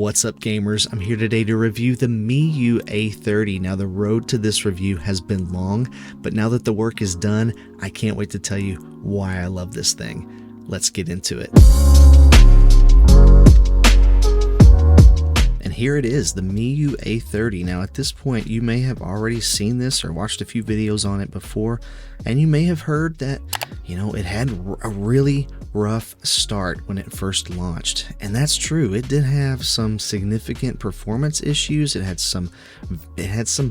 What's up, gamers? I'm here today to review the MiYoo A30. Now, the road to this review has been long, but now that the work is done, I can't wait to tell you why I love this thing. Let's get into it. And here it is, the MiYoo A30. Now, at this point, you may have already seen this or watched a few videos on it before, and you may have heard that, it had a really rough start when it first launched, and that's true. It did have some significant performance issues. It had some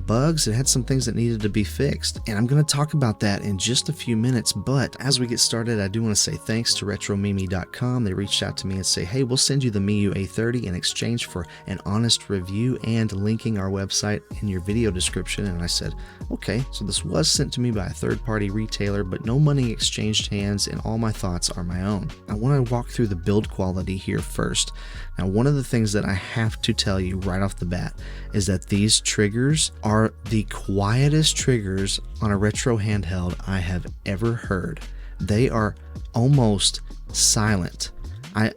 bugs. It had some things that needed to be fixed, and I'm going to talk about that in just a few minutes. But as we get started, I do want to say thanks to RetroMimi.com. They reached out to me and say, hey, we'll send you the MiYoo A30 in exchange for an honest review and linking our website in your video description. And I said, okay. So this was sent to me by a third-party retailer, but no money exchanged hands, and all my thoughts are my own. I want to walk through the build quality here first. Now, one of the things that I have to tell you right off the bat is that these triggers are the quietest triggers on a retro handheld I have ever heard. They are almost silent. I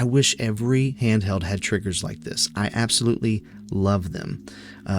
wish every handheld had triggers like this. I absolutely love them.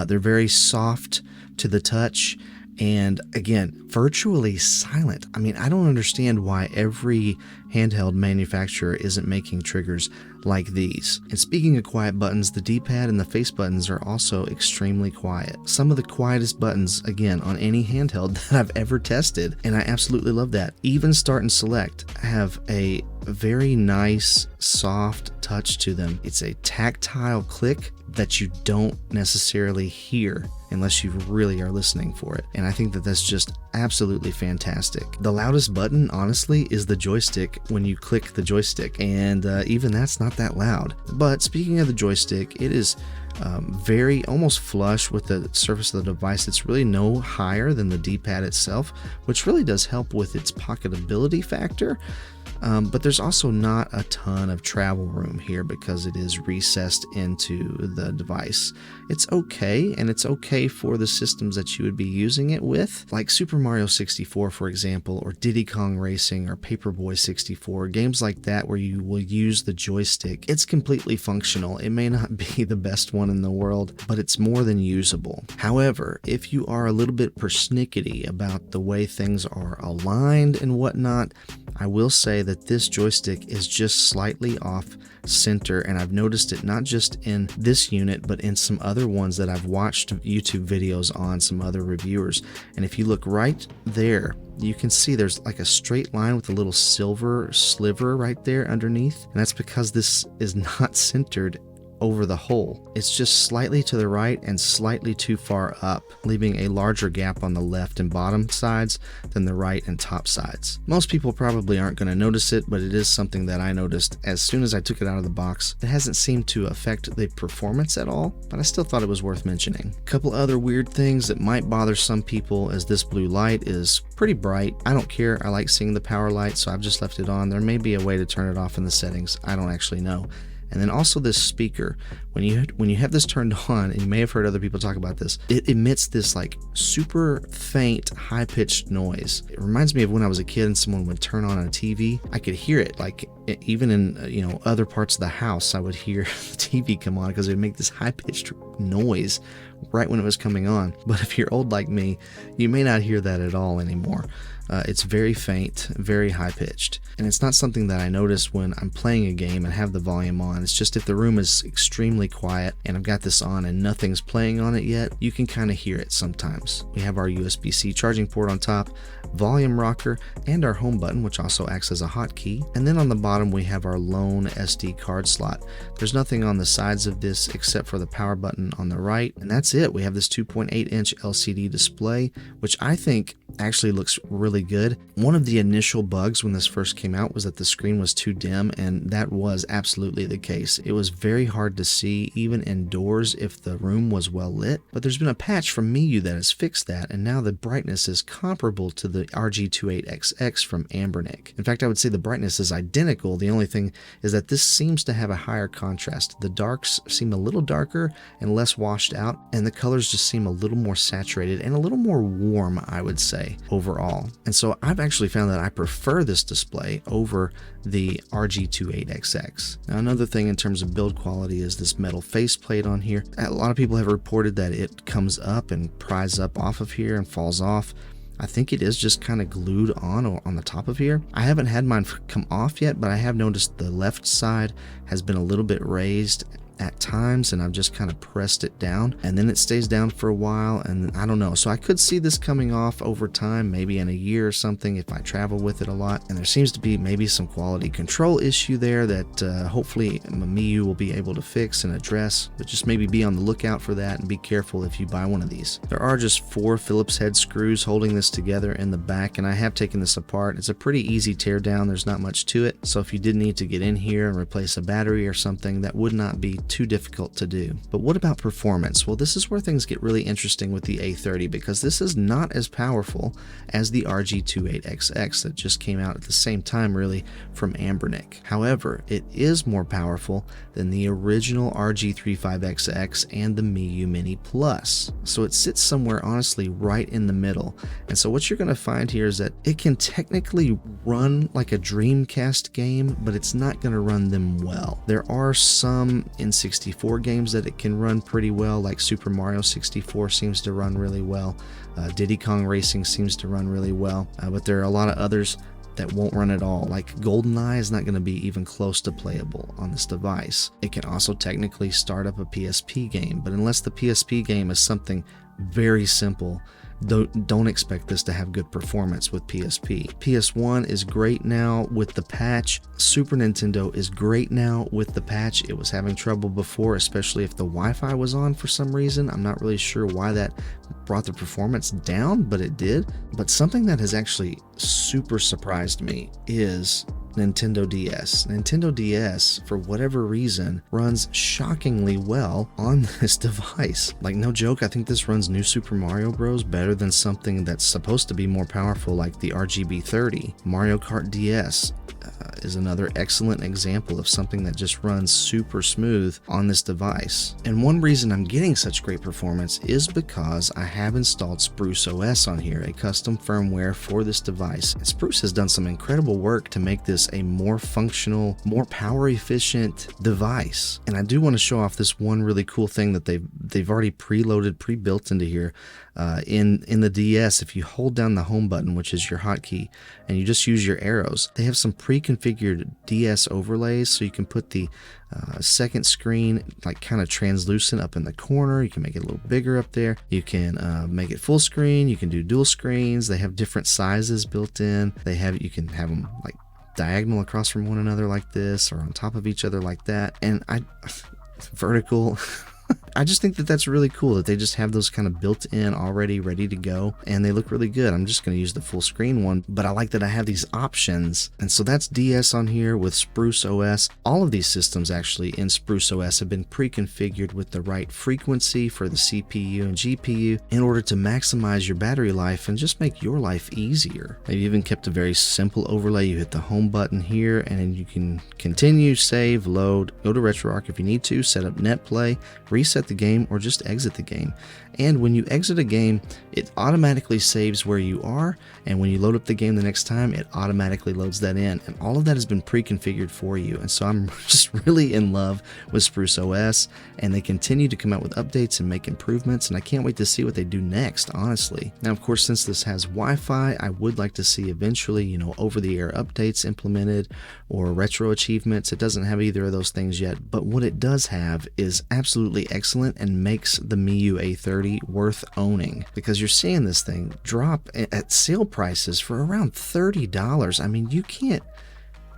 They're very soft to the touch, and again, virtually silent. I mean, I don't understand why every handheld manufacturer isn't making triggers like these. And speaking of quiet buttons, the D-pad and the face buttons are also extremely quiet. Some of the quietest buttons, again, on any handheld that I've ever tested, and I absolutely love that. Even Start and Select have a very nice, soft touch to them. It's a tactile click that you don't necessarily hear unless you really are listening for it. And I think that that's just absolutely fantastic. The loudest button, honestly, is the joystick when you click the joystick, and even that's not that loud. But speaking of the joystick, it is very almost flush with the surface of the device. It's really no higher than the D-pad itself, which really does help with its pocketability factor. But there's also not a ton of travel room here because it is recessed into the device. It's okay, and it's okay for the systems that you would be using it with, like Super Mario 64, for example, or Diddy Kong Racing, or Paperboy 64, games like that where you will use the joystick. It's completely functional. It may not be the best one in the world, but it's more than usable. However, if you are a little bit persnickety about the way things are aligned and whatnot, I will say that this joystick is just slightly off center, and I've noticed it not just in this unit, but in some other ones that I've watched YouTube videos on some other reviewers. And if you look right there, you can see there's like a straight line with a little silver sliver right there underneath, and that's because this is not centered over the hole. It's just slightly to the right and slightly too far up, leaving a larger gap on the left and bottom sides than the right and top sides. Most people probably aren't going to notice it, but it is something that I noticed as soon as I took it out of the box. It hasn't seemed to affect the performance at all, but I still thought it was worth mentioning. A couple other weird things that might bother some people is this blue light is pretty bright. I don't care. I like seeing the power light, so I've just left it on. There may be a way to turn it off in the settings. I don't actually know. And then also this speaker, when you have this turned on, and you may have heard other people talk about this, it emits this like super faint, high-pitched noise. It reminds me of when I was a kid and someone would turn on a TV. I could hear it, like even in other parts of the house, I would hear the TV come on because it would make this high-pitched noise right when it was coming on. But if you're old like me, you may not hear that at all anymore. It's very faint, very high-pitched, and it's not something that I notice when I'm playing a game and have the volume on. It's just if the room is extremely quiet and I've got this on and nothing's playing on it yet, you can kind of hear it sometimes. We have our USB-C charging port on top, volume rocker, and our home button, which also acts as a hotkey. And then on the bottom we have our lone SD card slot. There's nothing on the sides of this except for the power button on the right, and that's it. We have this 2.8-inch LCD display, which I think actually looks really good. One of the initial bugs when this first came out was that the screen was too dim, and that was absolutely the case. It was very hard to see even indoors if the room was well lit, but there's been a patch from MiYoo that has fixed that, and now the brightness is comparable to the RG28XX from Anbernic. In fact, I would say the brightness is identical. The only thing is that this seems to have a higher contrast. The darks seem a little darker and less washed out, and the colors just seem a little more saturated and a little more warm, I would say. display overall. And so I've actually found that I prefer this display over the RG28XX. Now, another thing in terms of build quality is this metal faceplate on here. A lot of people have reported that it comes up and pries up off of here and falls off. I think it is just kind of glued on the top of here. I haven't had mine come off yet, but I have noticed the left side has been a little bit raised at times, and I've just kind of pressed it down, and then it stays down for a while, and I don't know. So I could see this coming off over time, maybe in a year or something if I travel with it a lot. And there seems to be maybe some quality control issue there that hopefully MiYoo will be able to fix and address, but just maybe be on the lookout for that and be careful if you buy one of these. There are just 4 Phillips head screws holding this together in the back, and I have taken this apart. It's a pretty easy tear down. There's not much to it. So if you did need to get in here and replace a battery or something, that would not be too difficult to do. But what about performance? Well, this is where things get really interesting with the A30, because this is not as powerful as the RG28XX that just came out at the same time really from Anbernic. However, it is more powerful than the original RG35XX and the MiYoo Mini Plus. So it sits somewhere honestly right in the middle. And so what you're going to find here is that it can technically run like a Dreamcast game, but it's not going to run them well. There are some N64 games that it can run pretty well, like Super Mario 64 seems to run really well. Diddy Kong Racing seems to run really well, but there are a lot of others that won't run at all. Like GoldenEye is not going to be even close to playable on this device. It can also technically start up a PSP game, but unless the PSP game is something very simple, don't expect this to have good performance with PSP. PS1 is great now with the patch. Super Nintendo is great now with the patch. It was having trouble before, especially if the Wi-Fi was on for some reason. I'm not really sure why that brought the performance down, but it did. But something that has actually super surprised me is Nintendo DS. Nintendo DS, for whatever reason, runs shockingly well on this device. Like, no joke, I think this runs New Super Mario Bros. Better than something that's supposed to be more powerful like the RGB30. Mario Kart DS is another excellent example of something that just runs super smooth on this device. And one reason I'm getting such great performance is because I have installed Spruce OS on here, a custom firmware for this device. And Spruce has done some incredible work to make this a more functional, more power efficient device. And I do want to show off this one really cool thing that they've already preloaded, pre-built into here. In the DS, if you hold down the home button, which is your hotkey, and you just use your arrows, they have some pre-configured DS overlays, so you can put the second screen like kind of translucent up in the corner. You can make it a little bigger up there. You can make it full screen. You can do dual screens. They have different sizes built in. You can have them like diagonal across from one another like this, or on top of each other like that. And vertical. I just think that that's really cool that they just have those kind of built in already ready to go, and they look really good. I'm just going to use the full screen one, but I like that I have these options. And so that's DS on here with Spruce OS. All of these systems actually in Spruce OS have been pre-configured with the right frequency for the CPU and GPU in order to maximize your battery life and just make your life easier. They've even kept a very simple overlay. You hit the home button here and then you can continue, save, load, go to RetroArch if you need to, set up NetPlay, reset the game, or just exit the game. And when you exit a game, it automatically saves where you are, and when you load up the game the next time, it automatically loads that in, and all of that has been pre-configured for you. And so I'm just really in love with Spruce OS, and they continue to come out with updates and make improvements, and I can't wait to see what they do next, honestly. Now, of course, since this has Wi-Fi, I would like to see eventually, over-the-air updates implemented or retro achievements. It doesn't have either of those things yet, but what it does have is absolutely excellent and makes the MiYoo A30 worth owning, because you're seeing this thing drop at sale prices for around $30. I mean, you can't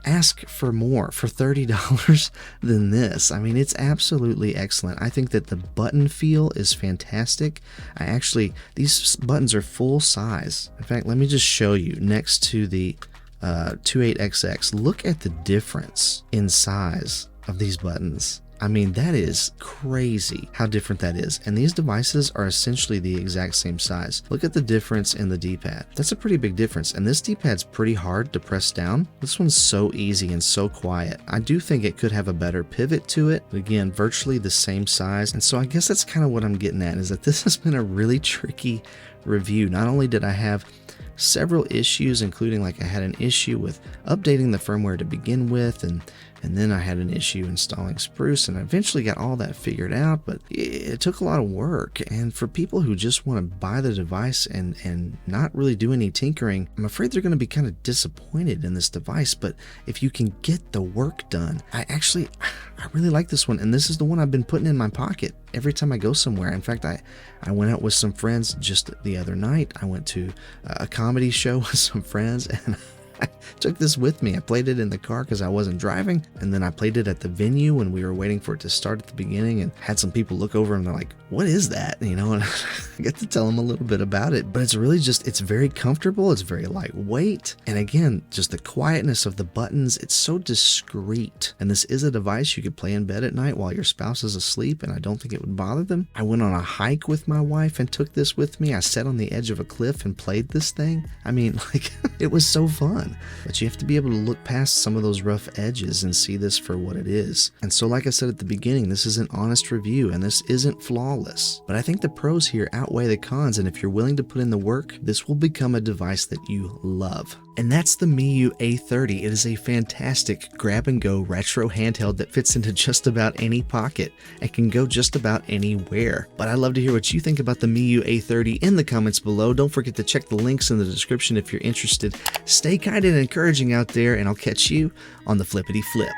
ask for more for $30 than this. I mean, it's absolutely excellent. I think that the button feel is fantastic. These buttons are full size. In fact, let me just show you next to the 28XX. Look at the difference in size of these buttons. I mean, that is crazy how different that is. And these devices are essentially the exact same size. Look at the difference in the D-pad. That's a pretty big difference. And this D-pad's pretty hard to press down. This one's so easy and so quiet. I do think it could have a better pivot to it. But again, virtually the same size. And so I guess that's kind of what I'm getting at, is that this has been a really tricky review. Not only did I have several issues, including like I had an issue with updating the firmware to begin with, and then I had an issue installing Spruce, and I eventually got all that figured out, but it took a lot of work. And for people who just want to buy the device and not really do any tinkering, I'm afraid they're going to be kind of disappointed in this device. But if you can get the work done, I really like this one, and this is the one I've been putting in my pocket every time I go somewhere. In fact, I went out with some friends just the other night. I went to a comedy show with some friends, and I took this with me. I played it in the car because I wasn't driving, and then I played it at the venue when we were waiting for it to start at the beginning, and had some people look over and they're like, what is that? You know, and I get to tell them a little bit about it. But it's really just, it's very comfortable, it's very lightweight, and again, just the quietness of the buttons, it's so discreet. And this is a device you could play in bed at night while your spouse is asleep, and I don't think it would bother them. I went on a hike with my wife and took this with me. I sat on the edge of a cliff and played this thing. I mean, like, it was so fun. But you have to be able to look past some of those rough edges and see this for what it is. And so, like I said at the beginning, this is an honest review, and this isn't flawless. But I think the pros here outweigh the cons, and if you're willing to put in the work, this will become a device that you love. And that's the MiYoo A30. It is a fantastic grab-and-go retro handheld that fits into just about any pocket and can go just about anywhere. But I'd love to hear what you think about the MiYoo A30 in the comments below. Don't forget to check the links in the description if you're interested. Stay kind and encouraging out there, and I'll catch you on the flippity flip.